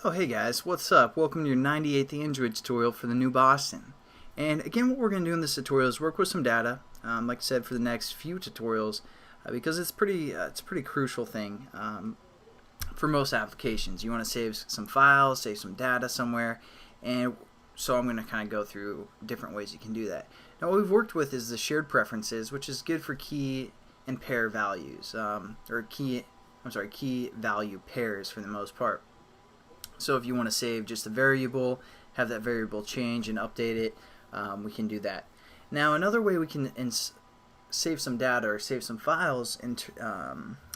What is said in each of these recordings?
Oh hey guys, what's up? Welcome to your 98th Android tutorial for the new Boston. And again, what we're going to do in this tutorial is work with some data, like I said, for the next few tutorials, because it's a pretty crucial thing for most applications. You want to save some files, save some data somewhere, and so I'm going to kind of go through different ways you can do that. Now what we've worked with is the shared preferences, which is good for key and pair values, or key value pairs for the most part. So if you want to save just a variable, have that variable change and update it, we can do that. Now another way we can save some data or save some files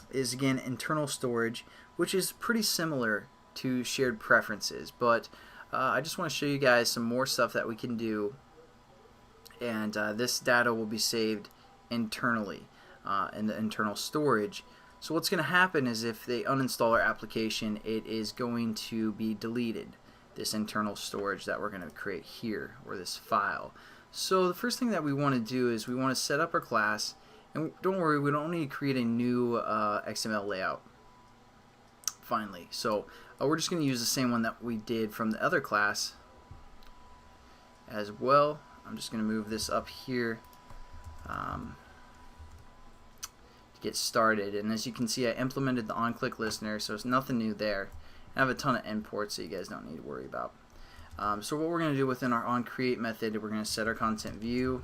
is again internal storage, which is pretty similar to shared preferences, but I just want to show you guys some more stuff that we can do, and this data will be saved internally in the internal storage. So what's going to happen is if they uninstall our application, it is going to be deleted, this internal storage that we're going to create here, or this file. So the first thing that we want to do is we want to set up our class, and don't worry, we don't need to create a new XML layout finally. So we're just going to use the same one that we did from the other class as well. I'm just going to move this up here get started, and as you can see, I implemented the on-click listener, so it's nothing new there. I have a ton of endports, so you guys don't need to worry about. So what we're going to do within our onCreate method, we're going to set our content view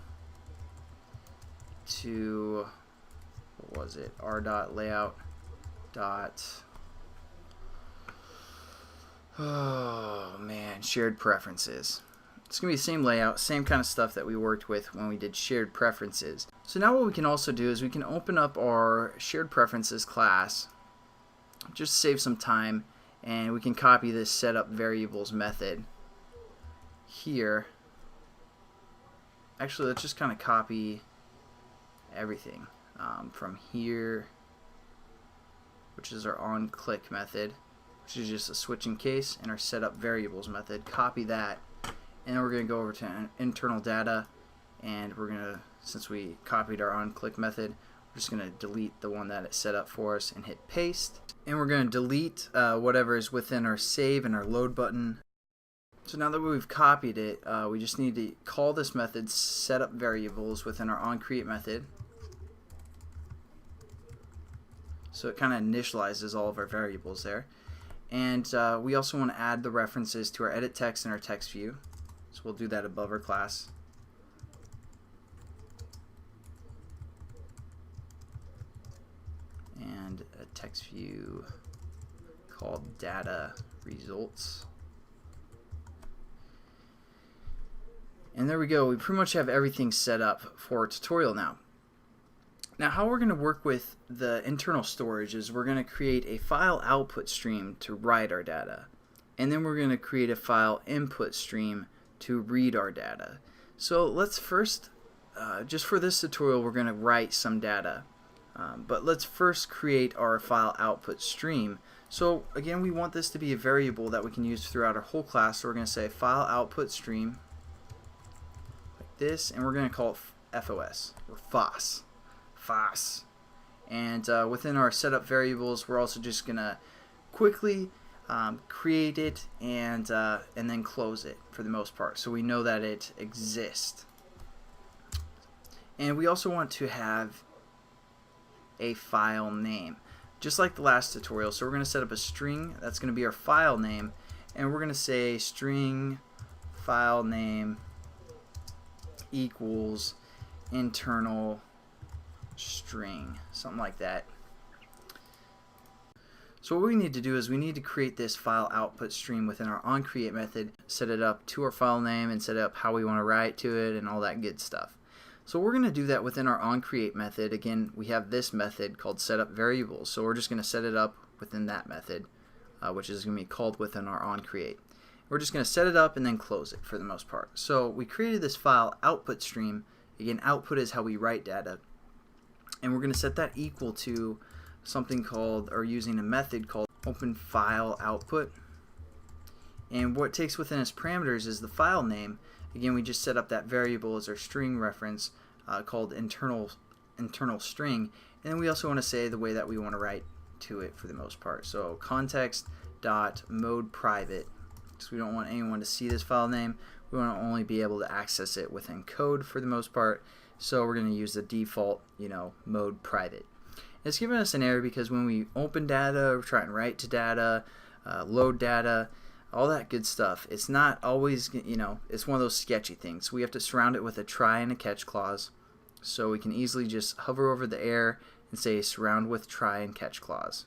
to, what was it, r.layout shared preferences. It's going to be the same layout, same kind of stuff that we worked with when we did shared preferences. So now what we can also do is we can open up our shared preferences class, just save some time, and we can copy this setup variables method here. Actually, let's just kind of copy everything from here, which is our onClick method, which is just a switching case, and our setup variables method. Copy that. And then we're going to go over to internal data, and we're going to, since we copied our onClick method, we're just going to delete the one that it set up for us and hit paste. And we're going to delete whatever is within our save and our load button. So now that we've copied it, we just need to call this method setup variables within our onCreate method. So it kind of initializes all of our variables there. And we also want to add the references to our edit text and our text view. So we'll do that above our class. And a text view called data results. And there we go. We pretty much have everything set up for our tutorial now. Now how we're going to work with the internal storage is we're going to create a file output stream to write our data. And then we're going to create a file input stream to read our data. So let's first, just for this tutorial, we're going to write some data. But let's first create our file output stream. So again, we want this to be a variable that we can use throughout our whole class. So we're going to say file output stream like this, and we're going to call it FOS, or FOS. And within our setup variables, we're also just going to quickly create it and then close it for the most part, so we know that it exists. And we also want to have a file name, just like the last tutorial. So we're going to set up a string that's going to be our file name, and we're going to say string file name equals internal string, something like that. So what we need to do is we need to create this file output stream within our onCreate method, set it up to our file name, and set up how we want to write to it and all that good stuff. So we're going to do that within our onCreate method. Again, we have this method called setup variables, so we're just going to set it up within that method, which is going to be called within our onCreate. We're just going to set it up and then close it for the most part. So we created this file output stream. Again, output is how we write data, and we're going to set that equal to something called, or using a method called open file output. And what it takes within its parameters is the file name. Again, we just set up that variable as our string reference called internal string, and then we also want to say the way that we want to write to it for the most part. So context dot mode private, because we don't want anyone to see this file name. We want to only be able to access it within code for the most part, so we're going to use the default, mode private. It's giving us an error because when we open data, try and write to data, load data, all that good stuff, it's not always, it's one of those sketchy things. We have to surround it with a try and a catch clause, so we can easily just hover over the error and say surround with try and catch clause.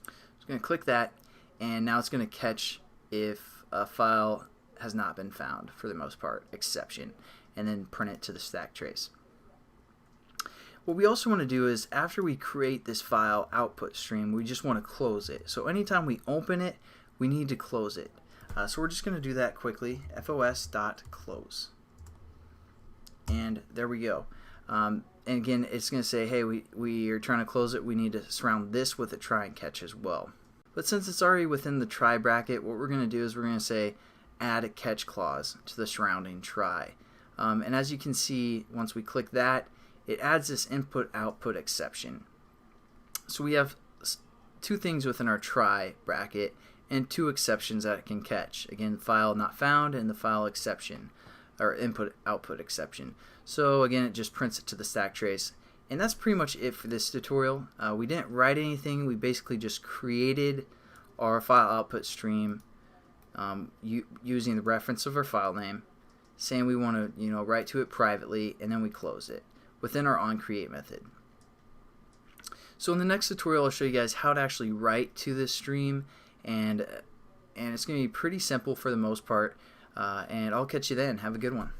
So I'm going to click that, and now it's going to catch if a file has not been found, for the most part, exception, and then print it to the stack trace. What we also want to do is, after we create this file output stream, we just want to close it. So anytime we open it, we need to close it. So we're just going to do that quickly, fos.close. And there we go. And again, it's going to say, hey, we are trying to close it. We need to surround this with a try and catch as well. But since it's already within the try bracket, what we're going to do is we're going to say add a catch clause to the surrounding try. And as you can see, once we click that, it adds this input-output exception. So we have two things within our try bracket and two exceptions that it can catch. Again, file not found and the file exception, or input-output exception. So again, it just prints it to the stack trace. And that's pretty much it for this tutorial. We didn't write anything. We basically just created our file output stream using the reference of our file name, saying we want to write to it privately, and then we close it within our onCreate method. So in the next tutorial, I'll show you guys how to actually write to this stream, and it's going to be pretty simple for the most part, and I'll catch you then. Have a good one.